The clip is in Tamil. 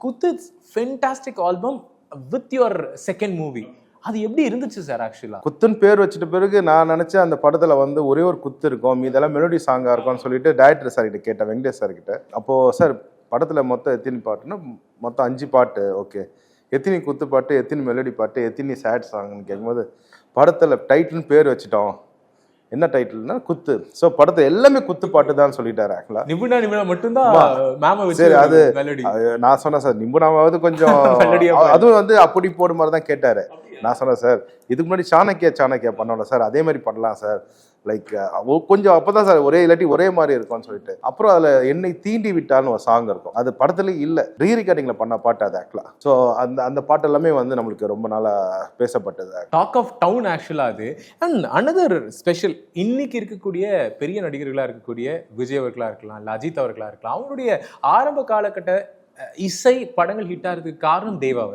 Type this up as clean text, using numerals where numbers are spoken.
குத்து fantastic album with your second movie. அது எப்படி இருந்துச்சு சார்? ஆக்சுவலா குத்துன்னு பேர் வச்சுட்ட பிறகு நான் நினைச்சேன் அந்த படத்துல வந்து ஒரே ஒரு குத்து இருக்கும், இதெல்லாம் மெலோடி சாங்கா இருக்கும்னு சொல்லிட்டு டைரக்டர் சார் கிட்ட கேட்டேன், வெங்கடேஷ் சார் கிட்ட. அப்போ சார் படத்துல மொத்தம் எத்தனை பாட்டுன்னா மொத்தம் 5 பாட்டு, ஓகே எத்தனை குத்து பாட்டு, எத்தனை மெலோடி பாட்டு, எத்தனை சேட் சாங்னு கேட்கும்போது படத்துல டைட்டில்னு பேர் வச்சுட்டோம். என்ன டைட்டில்னா குத்து. ஸோ படத்தை எல்லாமே குத்து பாட்டு தான் சொல்லிட்டாரு. ஆக்சுவலா நிபுணா மட்டும்தான் மேம வச்சு சரி அது மெலடி. நான் சொன்னேன் சார் நிபுணாவது கொஞ்சம் அதுவும் வந்து அப்படி போட மாதிரி தான் கேட்டாரு. நான் சொன்னேன் சார் இதுக்கு முன்னாடி சாணக்கியா பண்ணோம்ல சார், அதே மாதிரி பண்ணலாம் சார், லைக் கொஞ்சம் அப்பதான் சார் ஒரே இல்லாட்டி ஒரே மாதிரி இருக்கும்னு சொல்லிட்டு. அப்புறம் அதுல என்னை தீண்டி விட்டான்னு ஒரு சாங் இருக்கும், அது படத்துல இல்ல, ரீ ரெக்கார்டிங்ல பண்ண பாட்டு அது ஆக்சுவலா. ஸோ அந்த பாட்டு எல்லாமே வந்து நம்மளுக்கு ரொம்ப நாளா பேசப்பட்டது, டாக் ஆஃப் டவுன் ஆக்சுவலா அது. அண்ட் அனதர் ஸ்பெஷல், இன்னைக்கு இருக்கக்கூடிய பெரிய நடிகர்களா இருக்கக்கூடிய விஜய் அவர்களா இருக்கலாம், இல்ல அஜித் அவர்களா இருக்கலாம், அவங்களுடைய ஆரம்ப காலகட்ட இசை படங்கள் ஹிட் ஆகிறதுக்கு காரணம் தேவா.